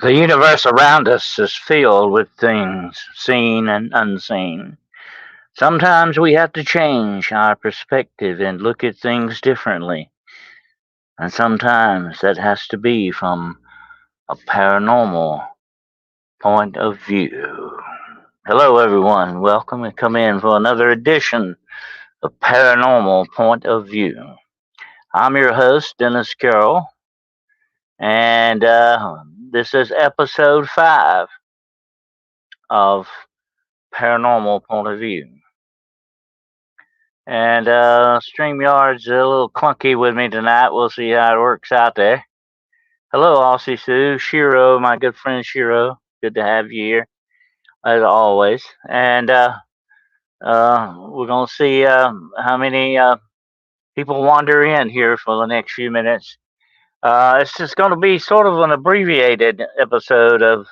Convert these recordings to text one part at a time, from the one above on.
The universe around us is filled with things seen and unseen. Sometimes we have to change our perspective and look at things differently. And sometimes that has to be from a paranormal point of view. Hello, everyone. Welcome and come in for another edition of Paranormal Point of View. I'm your host, Dennis Carroll, and this is episode 5 of Paranormal Point of View. And StreamYard's a little clunky with me tonight. We'll see how it works out there. Hello, Aussie Sue, Shiro, my good friend Shiro. Good to have you here, as always. And we're going to see how many people wander in here for the next few minutes. It's just going to be sort of an abbreviated episode of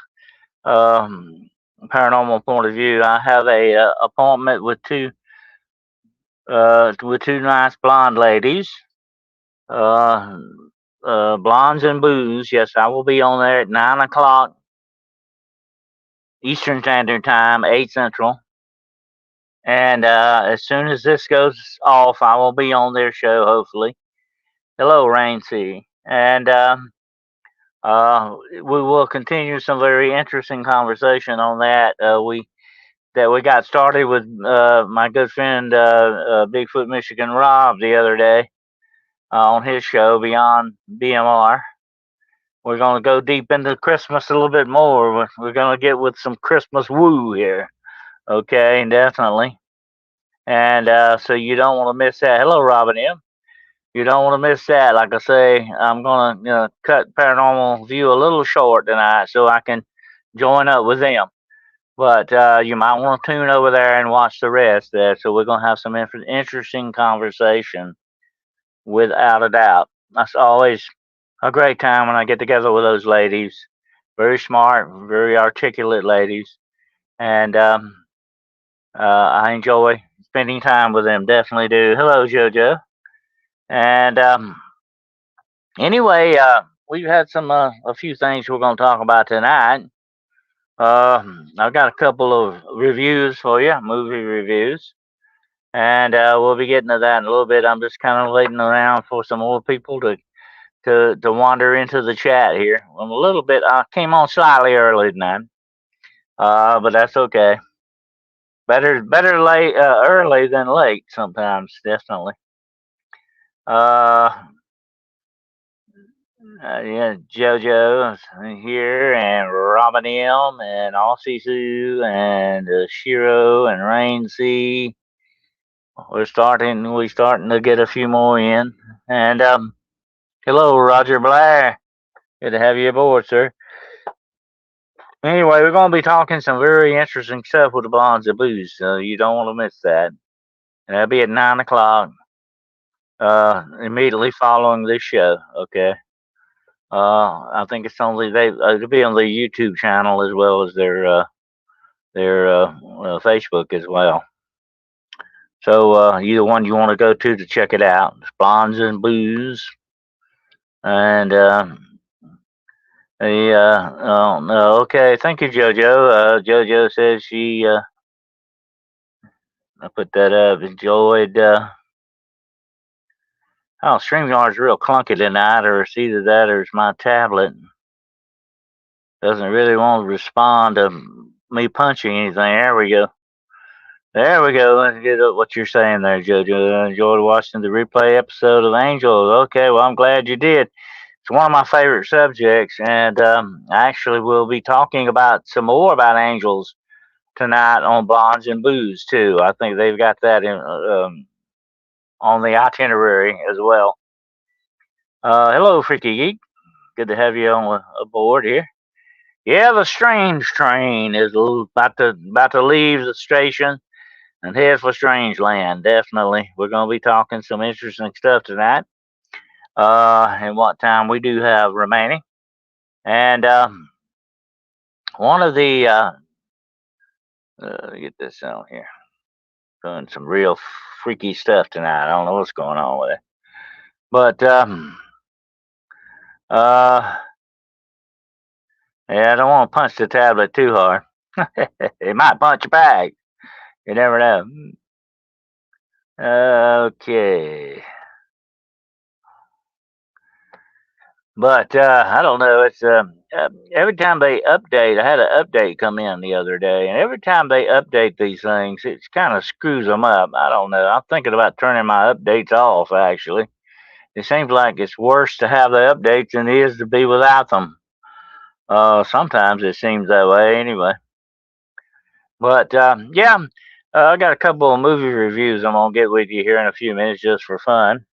Paranormal Point of View. I have a appointment with two nice blonde ladies. Uh, Blondes and Booze. Yes, I will be on there at 9 o'clock Eastern Standard Time, 8 Central. And as soon as this goes off, I will be on their show, hopefully. Hello, Rain C. And we will continue some very interesting conversation on that. We got started with my good friend Bigfoot Michigan Rob the other day on his show Beyond BMR. We're going to go deep into Christmas a little bit more. We're going to get with some Christmas woo here. Okay, definitely. And so you don't want to miss that. Hello, Robin M. You don't want to miss that. Like I say, I'm going to cut Paranormal View a little short tonight so I can join up with them. But you might want to tune over there and watch the rest there. So we're going to have some interesting conversation without a doubt. That's always a great time when I get together with those ladies. Very smart, very articulate ladies. And I enjoy spending time with them. Definitely do. Hello, JoJo. And anyway, we've had a few things we're going to talk about tonight. I've got a couple of reviews for you, movie reviews, and we'll be getting to that in a little bit. I'm just kind of waiting around for some more people to wander into the chat here. I'm a little bit. I came on slightly early tonight, but that's okay. Better late early than late sometimes, definitely. Uh, yeah, JoJo here, and Robin M, and Aussie Sue, and Shiro, and Rain C. We're starting to get a few more in. And hello, Roger Blair. Good to have you aboard, sir. Anyway, we're going to be talking some very interesting stuff with the Bonds and Booze, so you don't want to miss that. And that'll be at 9 o'clock, immediately following this show. Okay. I think it's only it'll be on the YouTube channel as well as their Facebook as well. So either one you want to go to check it out. It's Bonds and Booze, and oh no, okay. Thank you, JoJo. JoJo says she. I put that up. Enjoyed. Oh, StreamYard's real clunky tonight, or it's either that or it's my tablet doesn't really want to respond to me punching anything. There we go. There we go. Let's get what you're saying there, JoJo. I enjoyed watching the replay episode of Angels. Okay, well, I'm glad you did. It's one of my favorite subjects, and I actually will be talking about some more about angels tonight on Blondes and Booze, too. I think they've got that on the itinerary as well. Hello, Freaky Geek. Good to have you on aboard here. Yeah, the strange train is about to leave the station and head for strange land. Definitely, we're going to be talking some interesting stuff tonight. And what time we do have remaining, and one of the get this on here, doing some real freaky stuff tonight. I don't know what's going on with it, but uh Yeah, I don't want to punch the tablet too hard. It might punch you back. You never know. Okay. But I don't know. It's every time they update. I had an update come in the other day, and every time they update these things, it kind of screws them up. I don't know. I'm thinking about turning my updates off. Actually, it seems like it's worse to have the updates than it is to be without them. Sometimes it seems that way, anyway. But yeah, I got a couple of movie reviews I'm gonna get with you here in a few minutes just for fun.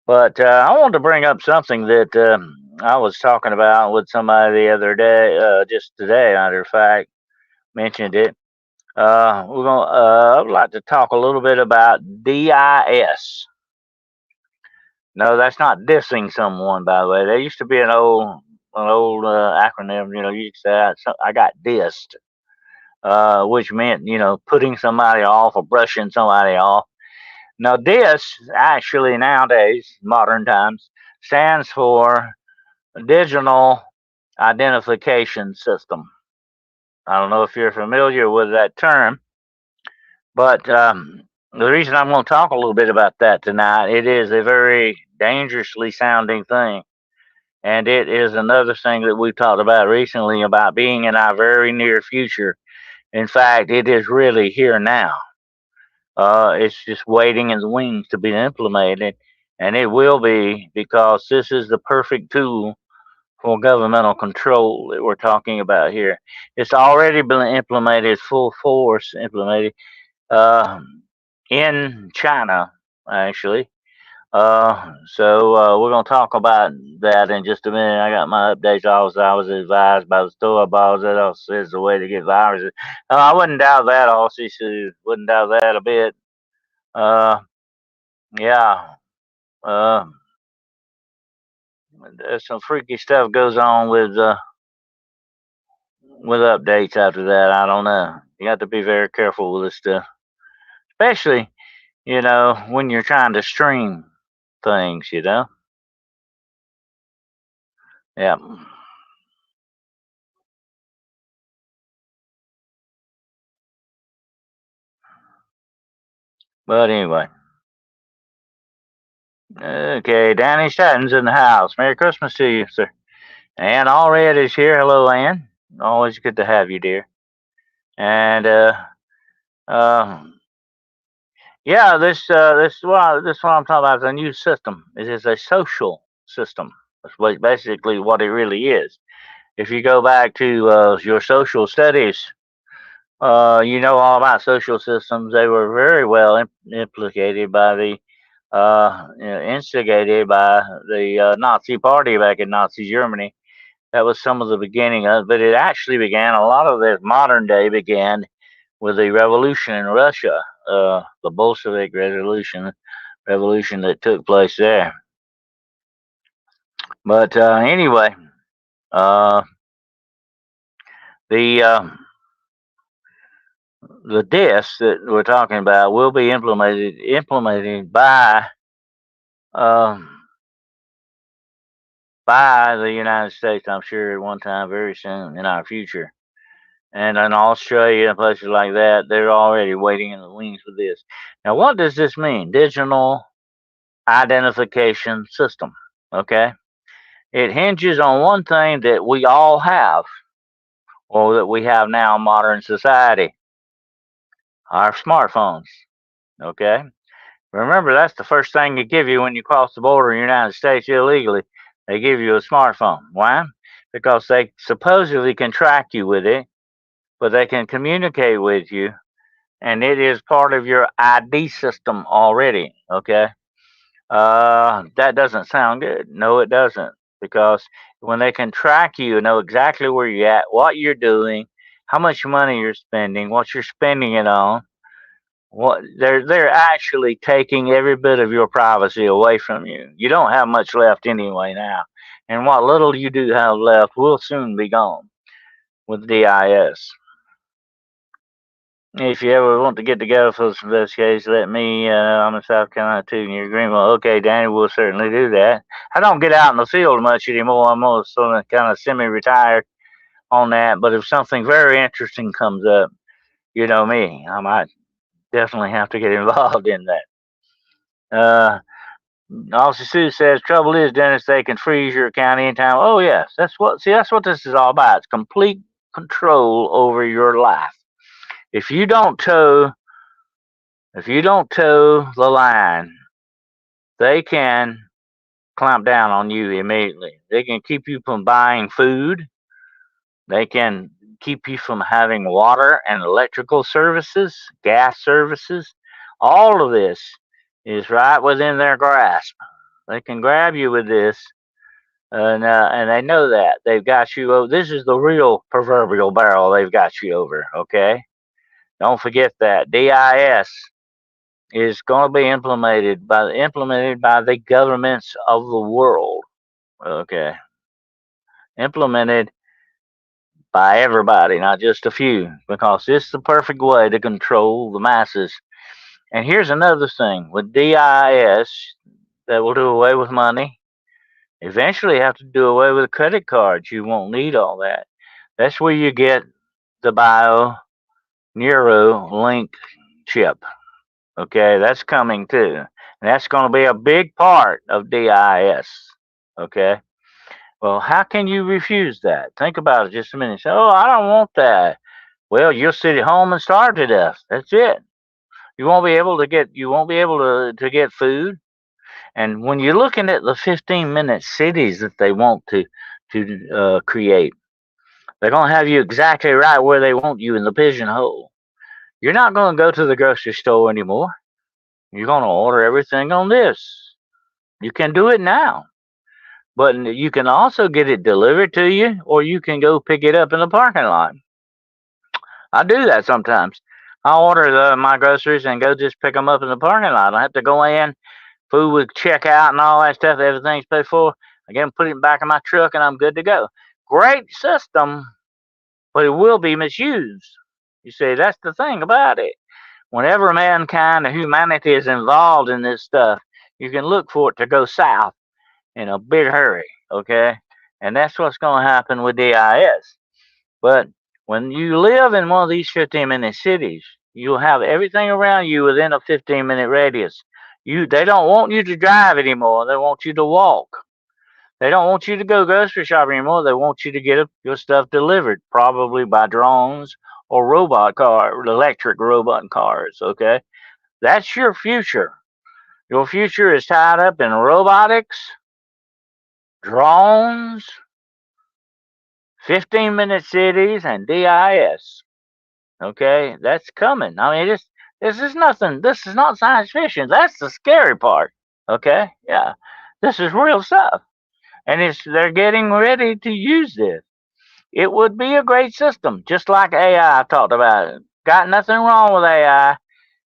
But I wanted to bring up something that I was talking about with somebody the other day, just today, matter of fact, mentioned it. I would like to talk a little bit about DIS. No, that's not dissing someone, by the way. There used to be an old acronym. You used to say, I got dissed, which meant putting somebody off or brushing somebody off. Now, this actually nowadays, modern times, stands for Digital Identification System. I don't know if you're familiar with that term, but the reason I'm going to talk a little bit about that tonight, it is a very dangerously sounding thing. And it is another thing that we've talked about recently about being in our very near future. In fact, it is really here now. It's just waiting in the wings to be implemented, and it will be because this is the perfect tool for governmental control that we're talking about here. It's already been implemented, full force implemented uh, in China, actually. So we're going to talk about that in just a minute. I got my updates. I was advised by the store boss that also is the way to get viruses. I wouldn't doubt that. Also, wouldn't doubt that a bit. Uh, yeah. Uh, there's some freaky stuff goes on with updates after that. I don't know. You have to be very careful with this stuff, especially when you're trying to stream things. Yeah. But anyway, okay. Danny Statton's in the house. Merry Christmas to you, sir. And all red is here. Hello, Ann. Always good to have you, dear. And uh, yeah, this what I'm talking about is a new system. It is a social system. That's basically what it really is. If you go back to your social studies, you know all about social systems. They were very well implicated by instigated by the Nazi Party back in Nazi Germany. That was some of the beginning of it, but it actually began, a lot of the modern day began with the revolution in Russia, the Bolshevik revolution that took place there. But anyway, uh, the the disc that we're talking about will be implemented um, by the United States, I'm sure, at one time very soon in our future. And in Australia and places like that, they're already waiting in the wings for this. Now, what does this mean? Digital identification system. Okay. It hinges on one thing that we all have, or that we have now in modern society, our smartphones. Okay. Remember, that's the first thing they give you when you cross the border in the United States illegally. They give you a smartphone. Why? Because they supposedly can track you with it, but they can communicate with you, and it is part of your ID system already. Okay. That doesn't sound good. No, it doesn't. Because when they can track you and know exactly where you're at, what you're doing, how much money you're spending, what you're spending it on, what they're actually taking every bit of your privacy away from you. You don't have much left anyway now, and what little you do have left will soon be gone with DIS. If you ever want to get together for some investigations, let me. I'm in South Carolina too, near Greenville. Okay, Danny, we'll certainly do that. I don't get out in the field much anymore. I'm almost sort of kind of semi-retired. on that. But if something very interesting comes up, you know me, I might definitely have to get involved in that. Officer Sue says, trouble is, Dennis, they can freeze your account anytime. Oh yes, that's what this is all about. It's complete control over your life. If you don't toe, if you don't toe the line, they can clamp down on you immediately. They can keep you from buying food. They can keep you from having water and electrical services, gas services. All of this is right within their grasp. They can grab you with this, and they know that they've got you. This is the real proverbial barrel they've got you over. Okay, don't forget that DIS is going to be implemented by the governments of the world. Okay, implemented by everybody, not just a few, because it's the perfect way to control the masses. And here's another thing with DIS that will do away with money. Eventually, have to do away with credit cards. You won't need all that. That's where you get the bio neuro link chip. Okay, that's coming too. And that's going to be a big part of DIS. Okay. Well, how can you refuse that? Think about it just a minute. Say, oh, I don't want that. Well, you'll sit at home and starve to death. That's it. You won't be able to get food. And when you're looking at the 15-minute cities that they want to create, they're going to have you exactly right where they want you in the pigeonhole. You're not going to go to the grocery store anymore. You're going to order everything on this. You can do it now, but you can also get it delivered to you, or you can go pick it up in the parking lot. I do that sometimes. I order my groceries and go just pick them up in the parking lot. I have to go in, food with checkout and all that stuff. Everything's paid for. I get them, put it in the back of my truck, and I'm good to go. Great system, but it will be misused. You see, that's the thing about it. Whenever mankind or humanity is involved in this stuff, you can look for it to go south in a big hurry. Okay, and that's what's going to happen with DIS. But when you live in one of these 15-minute cities, you'll have everything around you within a 15-minute radius. They don't want you to drive anymore. They want you to walk. They don't want you to go grocery shopping anymore. They want you to get your stuff delivered, probably by drones or electric robot cars. Okay, that's your future. Your future is tied up in robotics, drones, 15-minute cities, and DIS. Okay, that's coming. I mean, this is nothing. This is not science fiction. That's the scary part. Okay, yeah, this is real stuff, and they're getting ready to use this. It would be a great system, just like AI. I talked about it. Got nothing wrong with AI.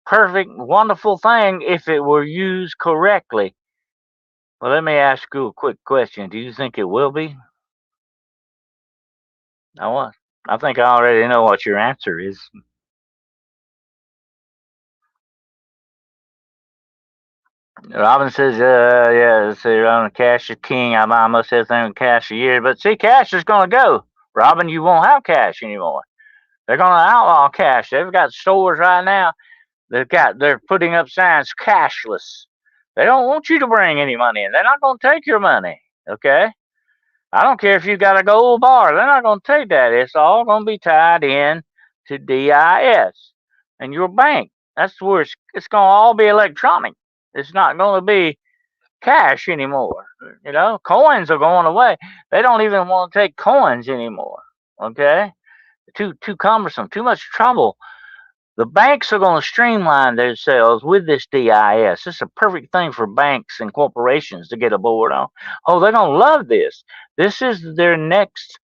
Perfect, wonderful thing if it were used correctly. Well, let me ask you a quick question. Do you think it will be? I want. I think I already know what your answer is. Robin says, yeah, see, cash is king. I buy almost everything with cash a year. But see, cash is going to go. Robin, you won't have cash anymore. They're going to outlaw cash. They've got stores right now. They're putting up signs cashless. They don't want you to bring any money in. They're not going to take your money. Okay? I don't care if you got a gold bar. They're not going to take that. It's all going to be tied in to DIS and your bank. That's where it's going to all be electronic. It's not going to be cash anymore. You know, coins are going away. They don't even want to take coins anymore. Okay, too cumbersome, too much trouble. The banks are going to streamline themselves with this DIS. It's a perfect thing for banks and corporations to get aboard on. Oh, they're going to love this. This is their next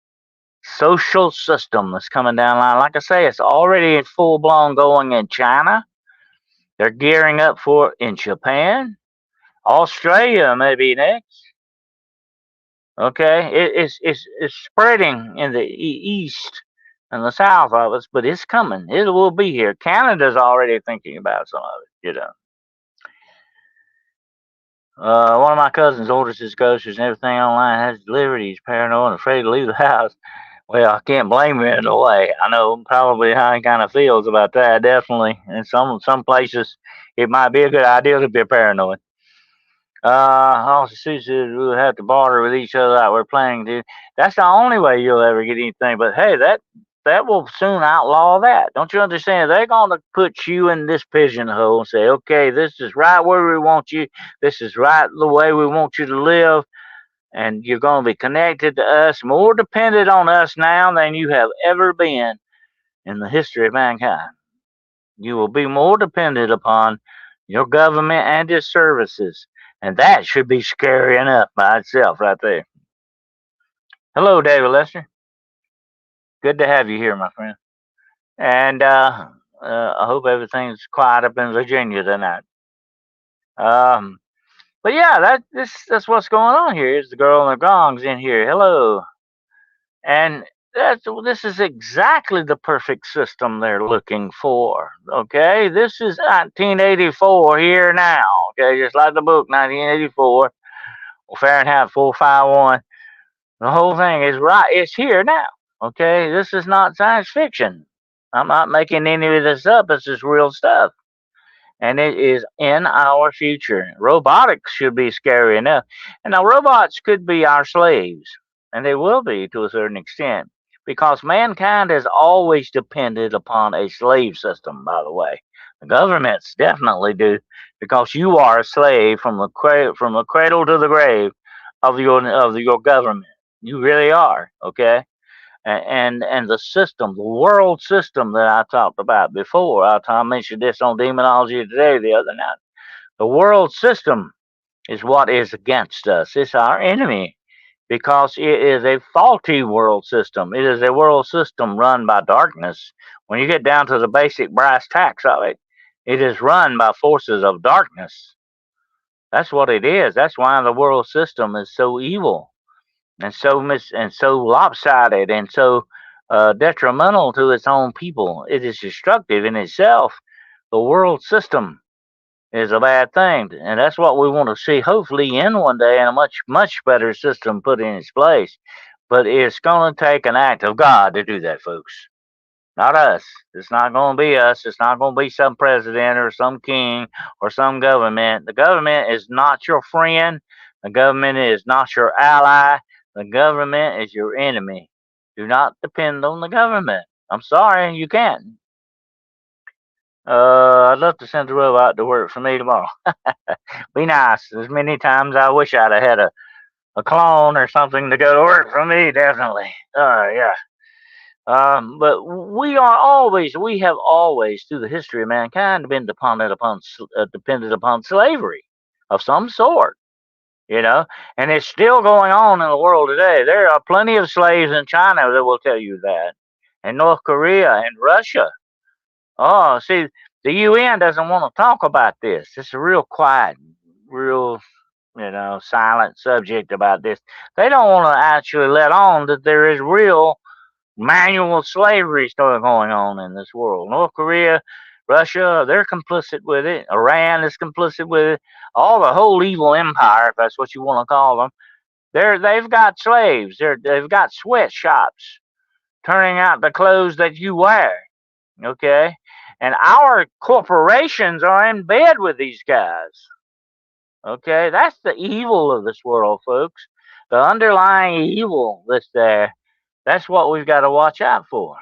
social system that's coming down the line. Like I say, it's already full blown going in China. They're gearing up for it in Japan. Australia may be next. Okay, it's spreading in the east and the south of us, but it's coming. It will be here. Canada's already thinking about some of it. You know. One of my cousins orders his groceries and everything online, has delivered. He's paranoid and afraid to leave the house. Well, I can't blame him in a way. I know probably how he kind of feels about that. Definitely, in some places, it might be a good idea to be paranoid. Also, Sue says we'll have to barter with each other like we're playing. Dude. That's the only way you'll ever get anything. But hey, that will soon outlaw that. Don't you understand? They're going to put you in this pigeonhole and say, okay, this is right where we want you. This is right the way we want you to live. And you're going to be connected to us, more dependent on us now than you have ever been in the history of mankind. You will be more dependent upon your government and its services. And that should be scary enough by itself right there. Hello, David Lester. Good to have you here, my friend. And I hope everything's quiet up in Virginia tonight. Um, but yeah, that's what's going on here. Is the girl in the gong's in here? Hello, and this is exactly the perfect system they're looking for. Okay, this is 1984 here now. Okay, just like the book 1984 or Fahrenheit 451. The whole thing is right. It's here now. Okay, this is not science fiction. I'm not making any of this up. This is real stuff. And it is in our future. Robotics should be scary enough. And now robots could be our slaves, and they will be to a certain extent, because mankind has always depended upon a slave system, by the way. The governments definitely do, because you are a slave from the cradle to the grave of your government. You really are, okay? And the system, the world system that I talked about before. I mentioned this on Demonology Today the other night. The world system is what is against us. It's our enemy because it is a faulty world system. It is a world system run by darkness. When you get down to the basic brass tacks of it, it is run by forces of darkness. That's what it is. That's why the world system is so evil and so lopsided and so detrimental to its own people. It is destructive in itself. The world system is a bad thing, and that's what we want to see. Hopefully, in one day, and a much better system put in its place. But it's going to take an act of God to do that, folks. Not us. It's not going to be us. It's not going to be some president or some king or some government. The government is not your friend. The government is not your ally. The government is your enemy. Do not depend on the government. I'm sorry, you can't. I'd love to send the robot to work for me tomorrow. Be nice. As many times I wish I'd have had a clone or something to go to work for me, definitely. Yeah. But we have always, through the history of mankind, been dependent upon slavery of some sort, you know, and it's still going on in the world today. There are plenty of slaves in China that will tell you that, and North Korea and Russia. Oh, see, the UN doesn't want to talk about this. It's a real quiet, real, silent subject about this. They don't want to actually let on that there is real manual slavery still going on in this world. North Korea, Russia, they're complicit with it. Iran is complicit with it. All the whole evil empire, if that's what you want to call them, they've got slaves. They've got sweatshops turning out the clothes that you wear. Okay, and our corporations are in bed with these guys. Okay, that's the evil of this world, folks. The underlying evil that's there. That's what we've got to watch out for.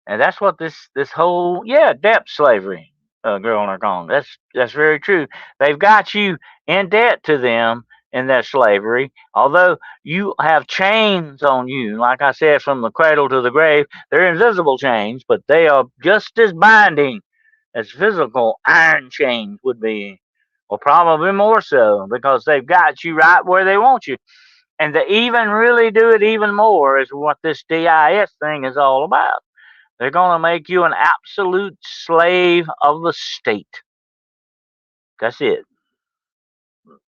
And that's what this whole debt slavery, girl in her gong. That's very true. They've got you in debt to them in that slavery. Although you have chains on you, like I said, from the cradle to the grave, they're invisible chains, but they are just as binding as physical iron chains would be, or probably more so, because they've got you right where they want you. And to even really do it even more is what this DIS thing is all about. They're going to make you an absolute slave of the state. That's it.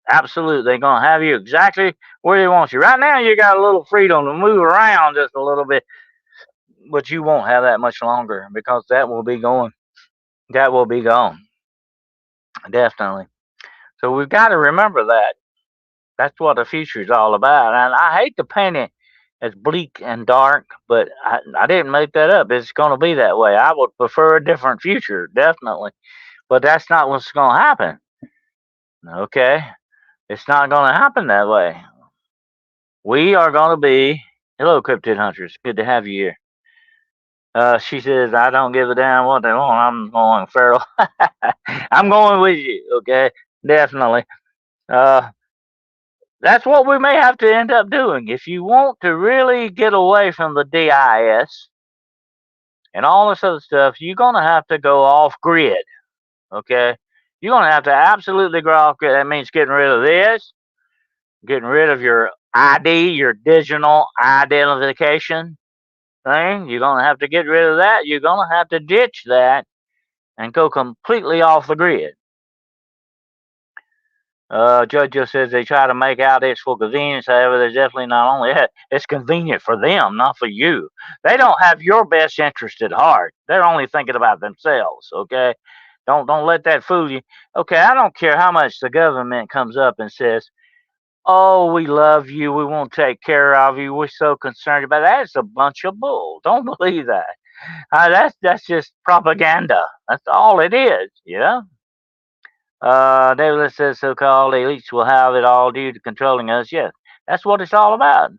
Absolute. They're going to have you exactly where they want you. Right now, you got a little freedom to move around just a little bit, but you won't have that much longer because that will be going. That will be gone. Definitely. So we've got to remember that. That's what the future is all about. And I hate to paint it as bleak and dark, but I didn't make that up. It's going to be that way. I would prefer a different future, definitely. But that's not what's going to happen. Okay? It's not going to happen that way. We are going to be. Hello, Cryptid Hunters. Good to have you here. She says, I don't give a damn what they want. I'm going feral. I'm going with you, okay? Definitely. Uh, that's what we may have to end up doing. If you want to really get away from the DIS and all this other stuff, you're going to have to go off grid, okay? You're going to have to absolutely go off grid. That means getting rid of this, getting rid of your ID, your digital identification thing. You're going to have to get rid of that. You're going to have to ditch that and go completely off the grid. Judge just says they try to make out it's for convenience. However, there's definitely not only that, it's convenient for them, not for you. They don't have your best interest at heart. They're only thinking about themselves, okay? Don't let that fool you. Okay, I don't care how much the government comes up and says, oh, we love you, we want to take care of you, we're so concerned about that. It's a bunch of bull. Don't believe that. That's just propaganda. That's all it is, you know? David says so-called elites will have it all due to controlling us. Yes, that's what it's all about.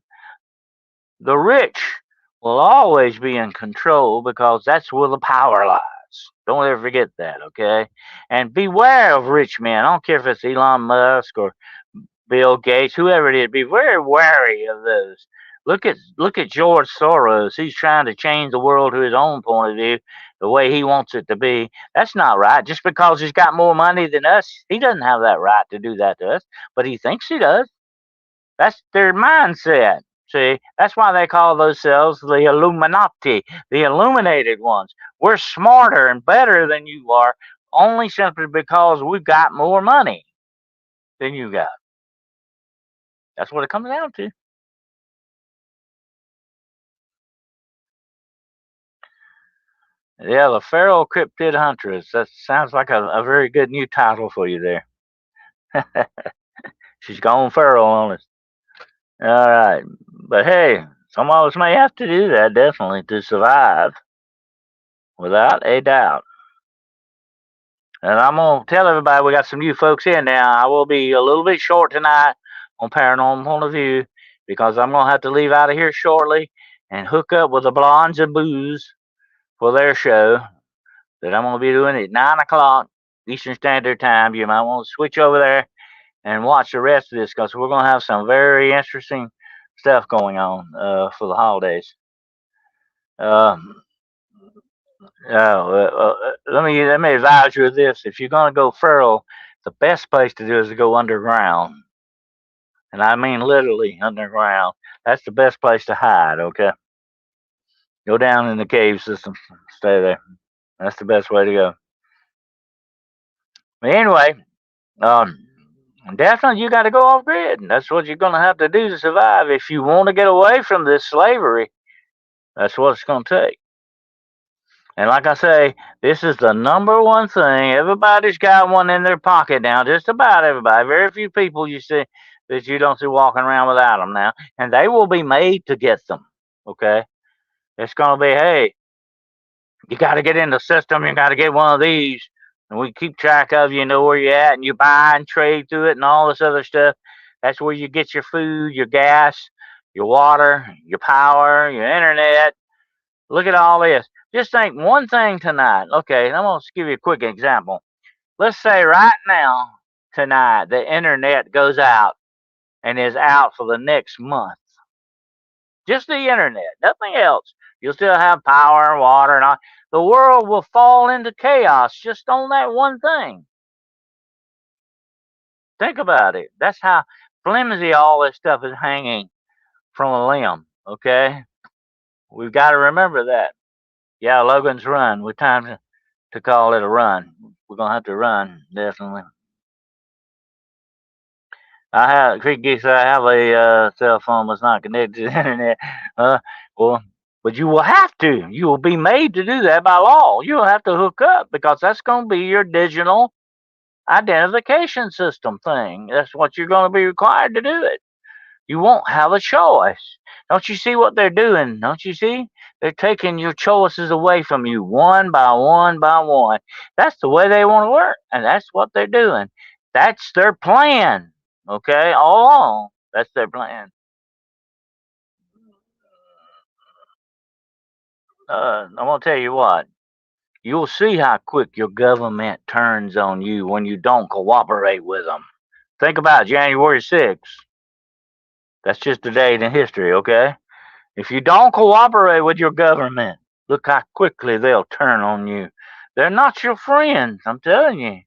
The rich will always be in control because that's where the power lies. Don't ever forget that, okay? And beware of rich men. I don't care if it's Elon Musk or Bill Gates, whoever it is. Be very wary of those. Look at George Soros. He's trying to change the world to his own point of view, the way he wants it to be. That's not right. Just because he's got more money than us, he doesn't have that right to do that to us. But he thinks he does. That's their mindset. See, that's why they call themselves the Illuminati, the illuminated ones. We're smarter and better than you are, only simply because we've got more money than you got. That's what it comes down to. Yeah, the Feral Cryptid Huntress. That sounds like a very good new title for you there. She's gone feral on us. All right. But hey, some of us may have to do that, definitely, to survive, without a doubt. And I'm going to tell everybody we got some new folks in now. I will be a little bit short tonight on Paranormal Point of View because I'm going to have to leave out of here shortly and hook up with the Blondes and Booze for their show that I'm going to be doing at 9 o'clock Eastern Standard Time. You might want to switch over there and watch the rest of this because we're going to have some very interesting stuff going on for the holidays. Let me advise you of this. If you're going to go feral, the best place to do is to go underground. And I mean literally underground. That's the best place to hide, okay? Go down in the cave system, stay there. That's the best way to go. But anyway, um, definitely you got to go off grid. That's what you're going to have to do to survive. If you want to get away from this slavery, that's what it's going to take. And like I say, this is the number one thing. Everybody's got one in their pocket now. Just about everybody. Very few people you see that you don't see walking around without them now. And they will be made to get them. Okay? It's going to be, hey, you got to get in the system. You got to get one of these. And we keep track of you, know where you're at, and you buy and trade through it and all this other stuff. That's where you get your food, your gas, your water, your power, your internet. Look at all this. Just think one thing tonight. Okay, I'm going to give you a quick example. Let's say right now, tonight, the internet goes out and is out for the next month. Just the internet, nothing else. You'll still have power, water, and all. The world will fall into chaos just on that one thing. Think about it. That's how flimsy all this stuff is hanging from a limb, okay? We've got to remember that. Yeah, Logan's Run. We're time to call it a run. We're going to have to run, definitely. Creek Geeks, I have a cell phone that's not connected to the internet. Well, but you will have to. You will be made to do that by law. You will have to hook up because that's going to be your digital identification system thing. That's what you're going to be required to do it. You won't have a choice. Don't you see what they're doing? Don't you see? They're taking your choices away from you one by one by one. That's the way they want to work, and that's what they're doing. That's their plan. Okay, all along, that's their plan. I'm gonna tell you what. You'll see how quick your government turns on you when you don't cooperate with them. Think about January 6th. That's just a date in history, okay? If you don't cooperate with your government, look how quickly they'll turn on you. They're not your friends, I'm telling you.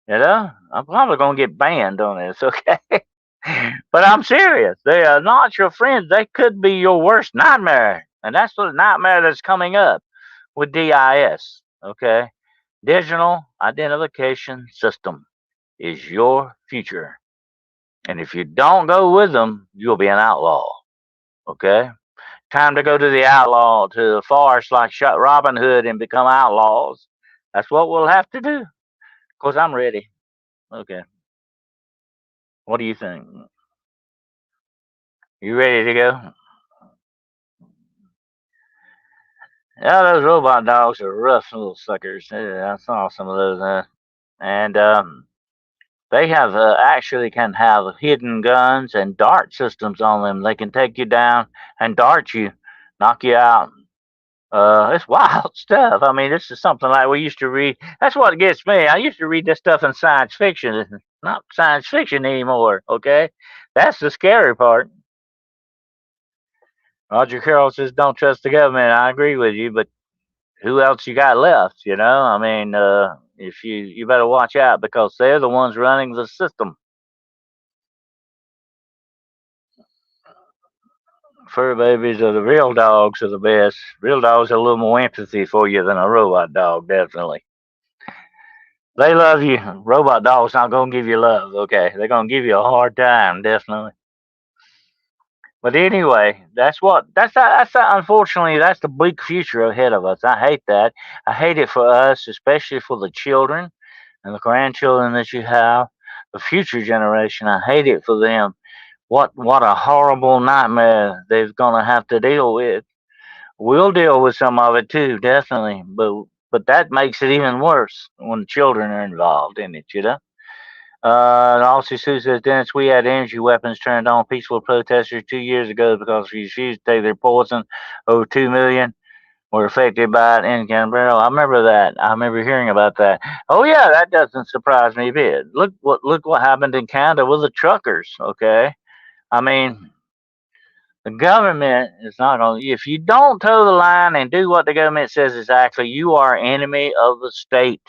You know, I'm probably going to get banned on this, okay? But I'm serious. They are not your friends. They could be your worst nightmare. And that's the nightmare that's coming up with DIS, okay? Digital Identification System is your future. And if you don't go with them, you'll be an outlaw, okay? Time to go to the outlaw, to the forest like Robin Hood and become outlaws. That's what we'll have to do. Of course, I'm ready. Okay. What do you think? You ready to go? Yeah, those robot dogs are rough little suckers. I saw some of those. And they have actually can have hidden guns and dart systems on them. They can take you down and dart you, knock you out. It's wild stuff. I mean, this is something like we used to read. That's what gets me. I used to read this stuff in science fiction. It's not science fiction anymore. Okay, that's the scary part. Roger Carroll says, "Don't trust the government." I agree with you, but who else you got left? You know, I mean, if you better watch out because they're the ones running the system. Fur babies are the real dogs are the best. Real dogs have a little more empathy for you than a robot dog, definitely. They love you. Robot dog's not gonna give you love, okay? They're gonna give you a hard time, definitely. But anyway, unfortunately that's the bleak future ahead of us. I hate that. I hate it for us, especially for the children and the grandchildren that you have, the future generation. I hate it for them. What a horrible nightmare they're gonna have to deal with. We'll deal with some of it too, definitely. But that makes it even worse when the children are involved in it, you know? Also, Sue says, Dennis, we had energy weapons turned on peaceful protesters 2 years ago because we refused to take their poison. Over 2 million were affected by it in Canberra. I remember that. I remember hearing about that. Oh yeah, that doesn't surprise me a bit. Look what happened in Canada with the truckers. Okay, I mean the government is not going. If you don't toe the line and do what the government says exactly, you are enemy of the state.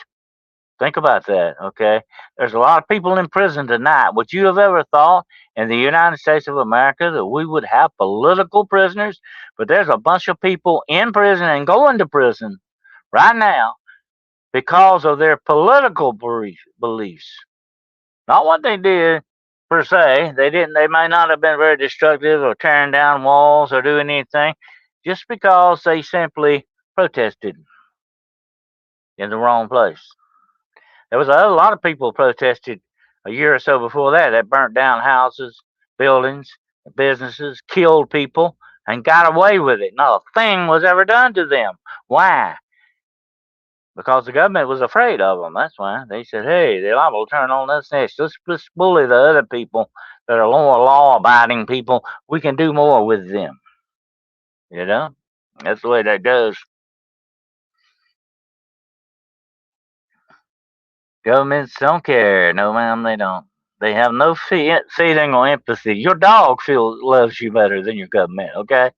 Think about that, okay? There's a lot of people in prison tonight. Would you have ever thought in the United States of America that we would have political prisoners? But there's a bunch of people in prison and going to prison right now because of their political beliefs. Not what they did per se. They didn't. They might not have been very destructive or tearing down walls or doing anything, just because they simply protested in the wrong place. There was a lot of people protested a year or so before that burnt down houses, buildings, businesses, killed people, and got away with it. Not a thing was ever done to them. Why? Because the government was afraid of them. That's why. They said, hey, they're liable to turn on us next. Let's bully the other people that are more law abiding people. We can do more with them. You know? That's the way that goes. Governments don't care. No, ma'am, they don't. They have no feeling or empathy. Your dog loves you better than your government. Okay,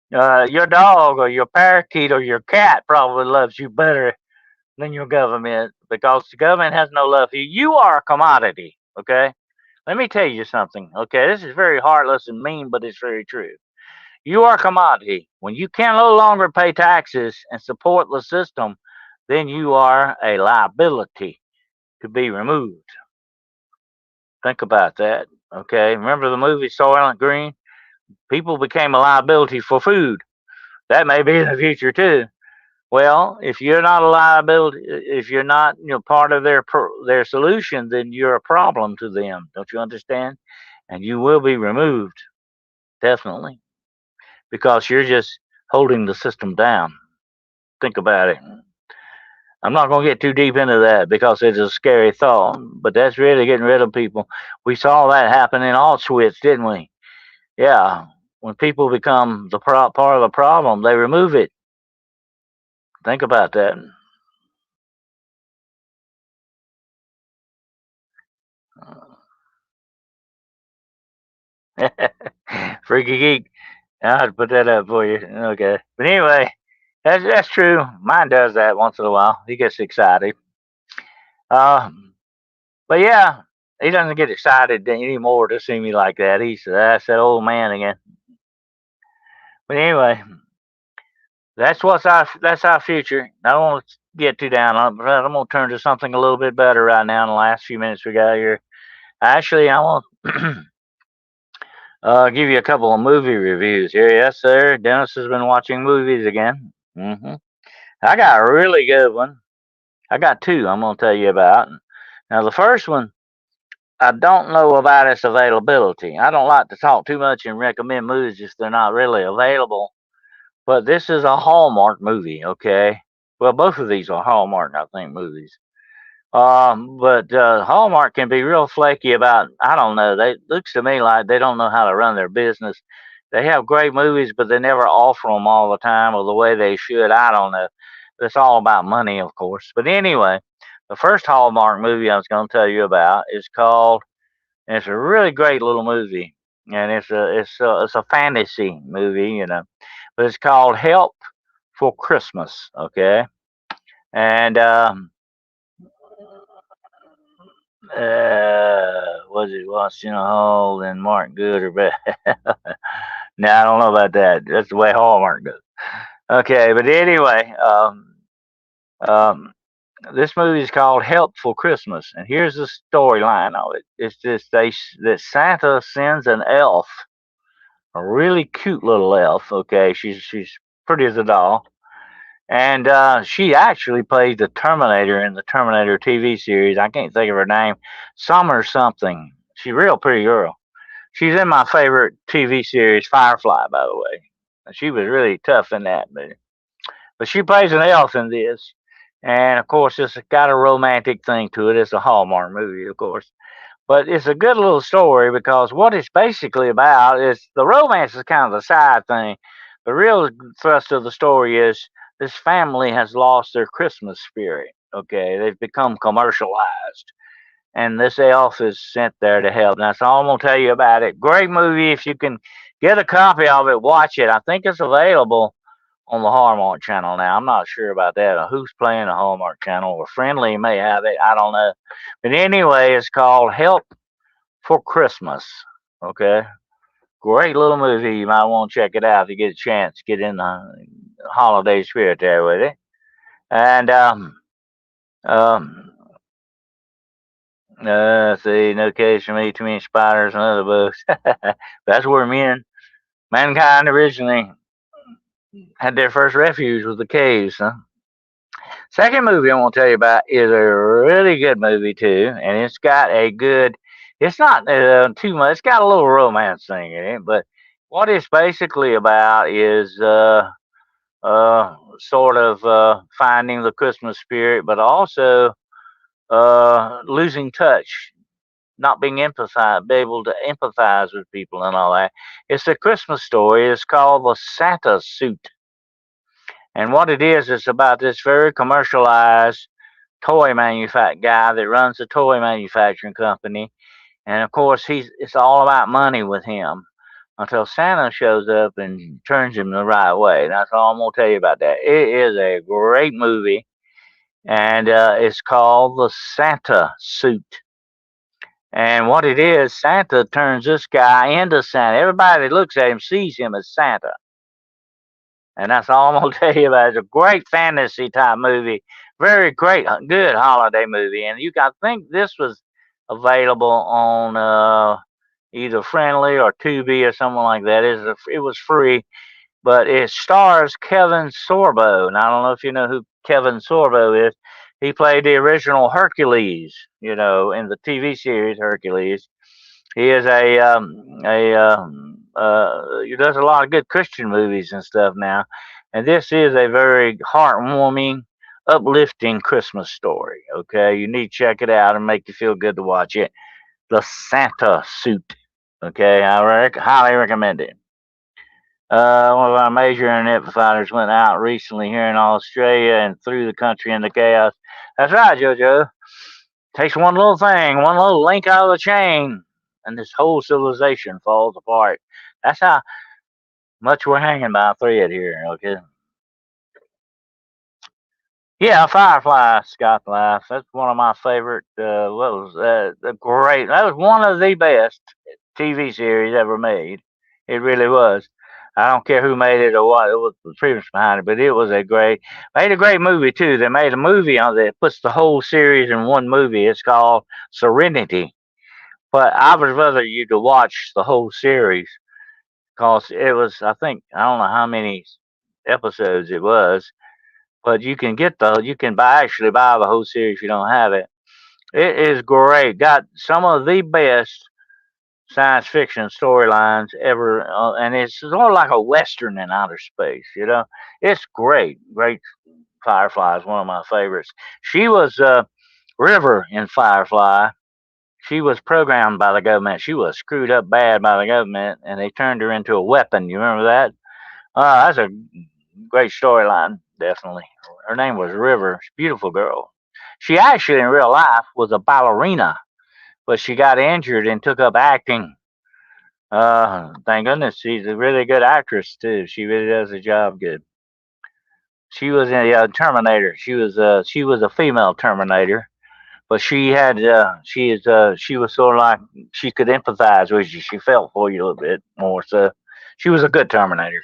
your dog or your parakeet or your cat probably loves you better than your government because the government has no love for you. You are a commodity. Okay, let me tell you something. Okay, this is very heartless and mean, but it's very true. You are a commodity. When you can no longer pay taxes and support the system, then you are a liability to be removed. Think about that. Okay. Remember the movie Soylent Green? People became a liability for food. That may be in the future too. Well, if you're not a liability, if you're not part of their solution, then you're a problem to them. Don't you understand? And you will be removed. definitely, because you're just holding the system down. Think about it. I'm not going to get too deep into that because it's a scary thought, but that's really getting rid of people. We saw that happen in Auschwitz, didn't we? Yeah. When people become the part of the problem, they remove it. Think about that. Freaky geek. I had to put that up for you. Okay. But anyway, that's true. Mine does that once in a while. He gets excited. Uh, but yeah, he doesn't get excited anymore to see me like that. That's that old man again. But anyway, that's our future. I don't want to get too down on it, but I'm gonna turn to something a little bit better right now in the last few minutes we got here. Actually, I want to give you a couple of movie reviews here. Yes, sir. Dennis has been watching movies again. I got a really good one. I got two I'm gonna tell you about. Now, the first one, I don't know about its availability. I don't like to talk too much and recommend movies if they're not really available. But this is a Hallmark movie, okay? Well, both of these are Hallmark, I think, movies. But Hallmark can be real flaky about, I don't know, they looks to me like they don't know how to run their business. They have great movies, but they never offer them all the time or the way they should. I don't know. It's all about money, of course. But anyway, the first Hallmark movie I was going to tell you about is called, and it's a really great little movie, and it's a fantasy movie, but it's called Help for Christmas. Okay, and was it Washington Hall and Mark Good or bad? No, I don't know about that. That's the way Hallmark goes. Okay, but anyway, um, this movie is called Help for Christmas, and here's the storyline of it. It's just that Santa sends an elf, a really cute little elf. Okay, she's pretty as a doll, and she actually plays the Terminator in the Terminator TV series. I can't think of her name, Summer something. She's a real pretty girl. She's in my favorite TV series, Firefly, by the way. She was really tough in that movie. But she plays an elf in this. And of course, it's got a romantic thing to it. It's a Hallmark movie, of course. But it's a good little story because what it's basically about is the romance is kind of the side thing. The real thrust of the story is this family has lost their Christmas spirit. Okay, they've become commercialized, and this elf is sent there to help. That's all I'm gonna tell you about it. Great movie. If you can get a copy of it, watch it. I think it's available on the Hallmark Channel now. I'm not sure about that. Who's playing the Hallmark Channel? Or Friendly may have it. I don't know. But anyway, it's called Help for Christmas. Okay. Great little movie. You might want to check it out if you get a chance. Get in the holiday spirit there with it. And um, see, no case for me, too many spiders and other bugs. That's where mankind originally had their first refuge with the caves. Huh? Second movie I want to tell you about is a really good movie too, and it's got a good. It's not too much. It's got a little romance thing in it, but what it's basically about is sort of finding the Christmas spirit, but also losing touch, not being be able to empathize with people and all that. It's a Christmas story. It's called The Santa Suit. And what it is, it's about this very commercialized guy that runs a toy manufacturing company. And of course, it's all about money with him until Santa shows up and turns him the right way. That's all I'm going to tell you about that. It is a great movie, and it's called The Santa Suit. And what it is, Santa turns this guy into Santa. Everybody that looks at him sees him as Santa. And that's all I'm going to tell you about it. It's a great fantasy type movie. Very great, good holiday movie. And I think this was available on either Friendly or Tubi or something like that. It was free, but it stars Kevin Sorbo. And I don't know if you know who Kevin Sorbo is. He played the original Hercules, in the TV series Hercules. He is a There's a lot of good Christian movies and stuff now, and this is a very heartwarming, uplifting Christmas story. Okay, you need to check it out and make you feel good to watch it. The Santa Suit. Okay, highly recommend it. One of our major internet providers went out recently here in Australia and threw the country into chaos. That's right, JoJo. Takes one little thing, one little link out of the chain, and this whole civilization falls apart. That's how much we're hanging by a thread here. Okay. Yeah, Firefly, Scott Life. That's one of my favorite. What was the great? That was one of the best TV series ever made. It really was. I don't care who made it or what. It was the premise behind it, but it was a great. Made a great movie too. They made a movie on that puts the whole series in one movie. It's called Serenity. But I would rather you to watch the whole series because it was. I think I don't know how many episodes it was, but you can buy the whole series if you don't have it. It is great. Got some of the best science fiction storylines ever, and it's sort of like a western in outer space. It's great. Great. Firefly is one of my favorites. She was River in Firefly. She was programmed by the government. She was screwed up bad by the government, and they turned her into a weapon. You remember that? That's a great storyline, definitely. Her name was River. She's a beautiful girl. She actually, in real life, was a ballerina, but she got injured and took up acting. Thank goodness, she's a really good actress too. She really does the job good. She was in Terminator. She was a female Terminator, but she was sort of like she could empathize with you. She felt for you a little bit more. So she was a good Terminator.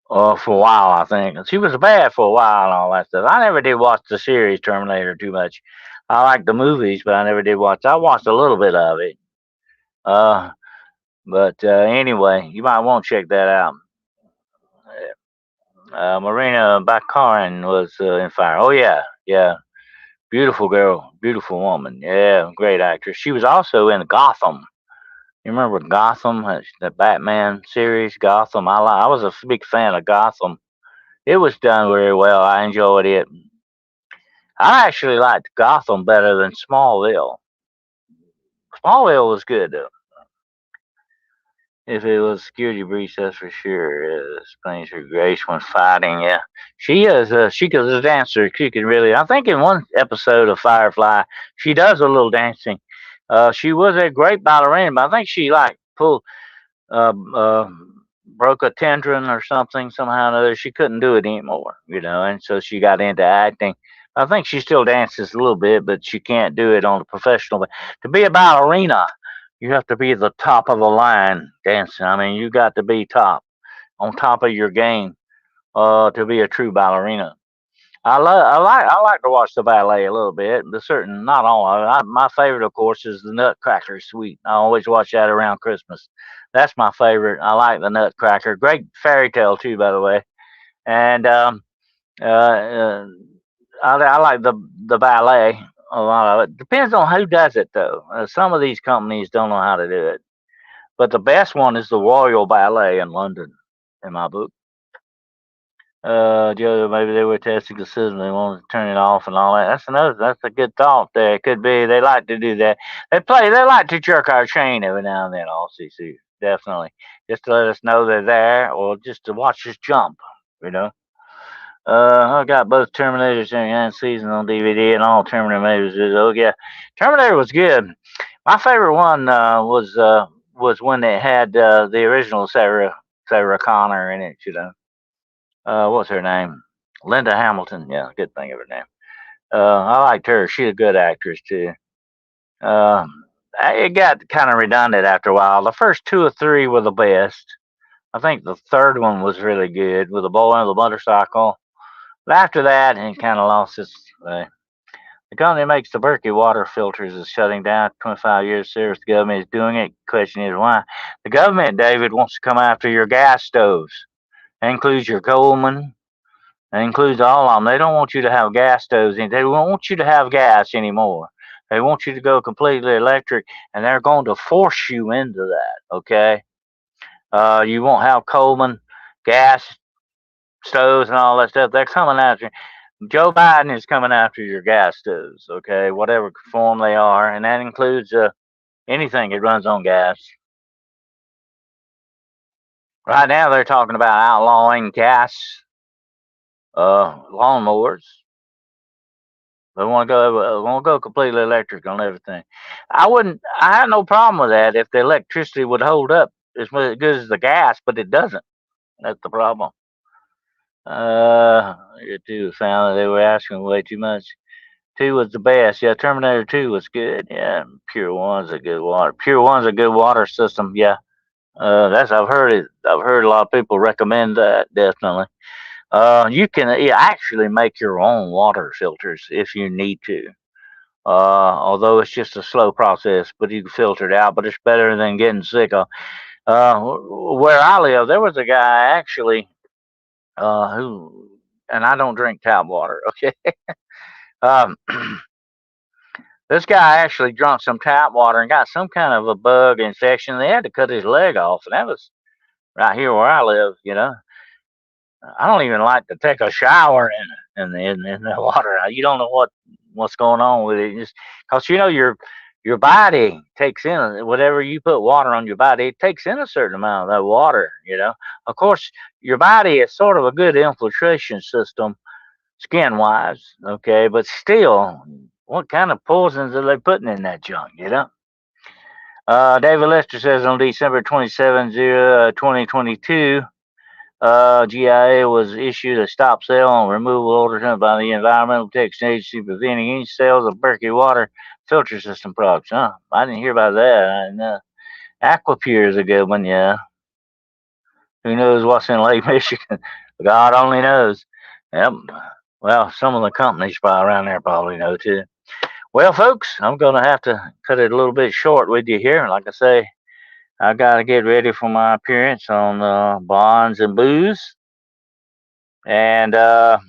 For a while, I think. She was bad for a while and all that stuff. I never did watch the series Terminator too much. I like the movies, but I never did watch. I watched a little bit of it. Uh, but anyway, you might want to check that out. Marina Baccarin was in Fire. Oh yeah, yeah, beautiful girl, beautiful woman. Yeah, great actress. She was also in Gotham. You remember Gotham, the Batman series, Gotham? I was a big fan of Gotham. It was done very well. I enjoyed it. I actually liked Gotham better than Smallville. Smallville was good though. If it was security breach, that's for sure. Explains her grace when fighting. Yeah, she is. She was a dancer. She could really. I think in one episode of Firefly, she does a little dancing. She was a great ballerina, but I think she like pulled uh, uh, broke a tendon or something somehow or another. She couldn't do it anymore, and so she got into acting. I think she still dances a little bit, but she can't do it on a professional. But to be a ballerina, you have to be the top of the line dancing. I mean, you got to be on top of your game to be a true ballerina. I like to watch the ballet a little bit. The certain not all. My favorite, of course, is the Nutcracker Suite. I always watch that around Christmas. That's my favorite. I like the Nutcracker. Great fairy tale too, by the way. And uh, uh, I like the ballet. A lot of it depends on who does it, though. Some of these companies don't know how to do it, but the best one is the Royal Ballet in London, in my book. Joe, maybe they were testing the system. They wanted to turn it off and all that. That's a good thought there. It could be. They like to do that. They like to jerk our chain every now and then, CC. Definitely. Just to let us know they're there or just to watch us jump, you know. I got both Terminators and season on DVD and all Terminator movies. Oh, yeah. Terminator was good. My favorite one was when they had the original Sarah Connor in it. What's her name? Linda Hamilton. Yeah, good thing of her name. I liked her. She's a good actress too. Uh, it got kind of redundant after a while. The first two or three were the best. I think the third one was really good with the boy on the motorcycle. But after that, it kind of lost its. The company that makes the Berkey water filters is shutting down. 25 years service. The government is doing it. Question is why? The government, David, wants to come after your gas stoves. That includes your Coleman. That includes all of them. They don't want you to have gas stoves. They don't want you to have gas anymore. They want you to go completely electric, and they're going to force you into that. Okay. You won't have Coleman gas stoves and all that stuff. They're coming after you. Joe Biden is coming after your gas stoves. Okay, whatever form they are, and that includes anything that runs on gas. Right now, they're talking about outlawing gas lawnmowers. They want to go completely electric on everything. I wouldn't. I have no problem with that if the electricity would hold up as good as the gas, but it doesn't. That's the problem. It too found that they were asking way too much. Two was the best. Yeah, Terminator 2 was good. Yeah, Pure One's a good water. Pure One's a good water system. Yeah, that's I've heard it. I've heard a lot of people recommend that. Definitely. You can actually make your own water filters if you need to. Although it's just a slow process, but you can filter it out. But it's better than getting sick. Where I live, there was a guy actually who, and I don't drink tap water. Okay. Um, this guy actually drank some tap water and got some kind of a bug infection. They had to cut his leg off, and that was right here where I live. I don't even like to take a shower in the water. You don't know what's going on with it, just because your body takes in whatever you put water on your body. It takes in a certain amount of that water. Of course, your body is sort of a good infiltration system skin wise, okay, but still, what kind of poisons are they putting in that junk? David Lester says on December 27, 2022, GIA was issued a stop sale on removal order by the Environmental Protection Agency preventing any sales of Berkey water filter system products. Huh? I didn't hear about that. Aquapure is a good one, yeah. Who knows what's in Lake Michigan? God only knows. Yep. Well, some of the companies probably around there probably know too. Well, folks, I'm going to have to cut it a little bit short with you here. Like I say, I got to get ready for my appearance on Bonds and Booze. And I'm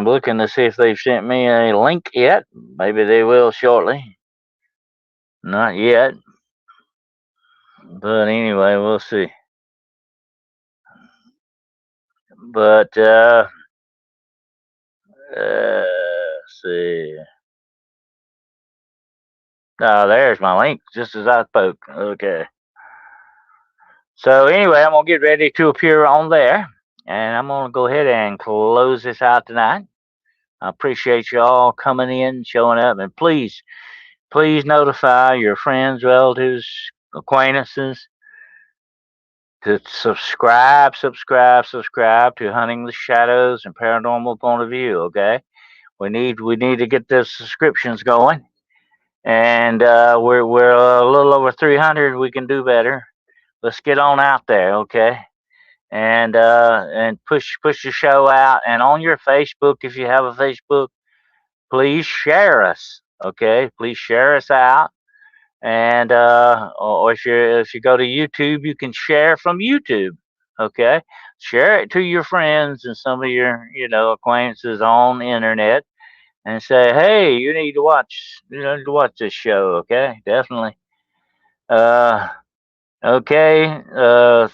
looking to see if they've sent me a link yet. Maybe they will shortly. Not yet. But anyway, we'll see. But let's see. Oh, there's my link, just as I spoke. Okay. So anyway, I'm gonna get ready to appear on there, and I'm gonna go ahead and close this out tonight. I appreciate you all coming in, showing up, and please notify your friends, relatives, acquaintances to subscribe to Hunting the Shadows and Paranormal Point of View. Okay, we need to get those subscriptions going, and we're a little over 300. We can do better. Let's get on out there, okay? And push the show out. And on your Facebook, if you have a Facebook, please share us, okay? Please share us out. And or if you go to YouTube, you can share from YouTube, okay? Share it to your friends and some of your acquaintances on the internet, and say, hey, you need to watch this show, okay? Definitely. Uh, Okay.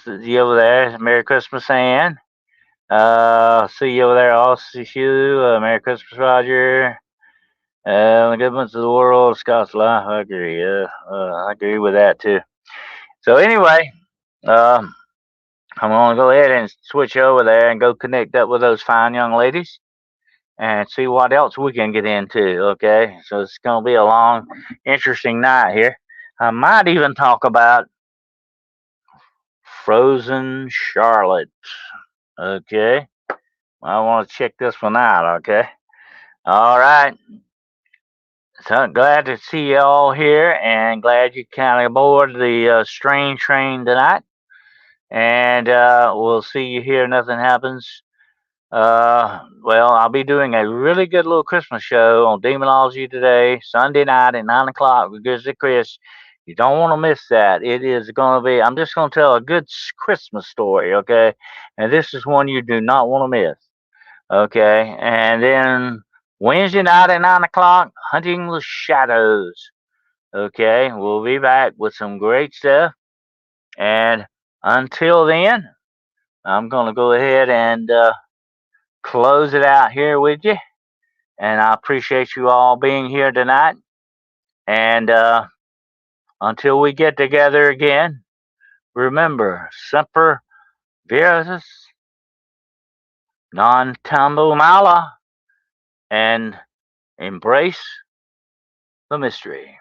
See you over there. Merry Christmas, Ann. See you over there. I'll see you. Merry Christmas, Roger. The good ones of the world, Scott's life. I agree. I agree with that too. So anyway, um, I'm gonna go ahead and switch over there and go connect up with those fine young ladies and see what else we can get into. Okay. So it's gonna be a long, interesting night here. I might even talk about Frozen Charlotte. Okay. I want to check this one out. Okay. All right. So glad to see you all here, and glad you kind of aboard the strange train tonight. And we'll see you here. Nothing happens. Well, I'll be doing a really good little Christmas show on Demonology today, Sunday night at 9 o'clock with Grizzly Chris. You don't want to miss that. It is going to be. I'm just going to tell a good Christmas story. Okay. And this is one you do not want to miss. Okay, and then Wednesday night at 9 o'clock, Hunting the Shadows. Okay, we'll be back with some great stuff. And until then, I'm going to go ahead and close it out here with you. And I appreciate you all being here tonight. And until we get together again, remember, semper virus non tambu mala, and embrace the mystery.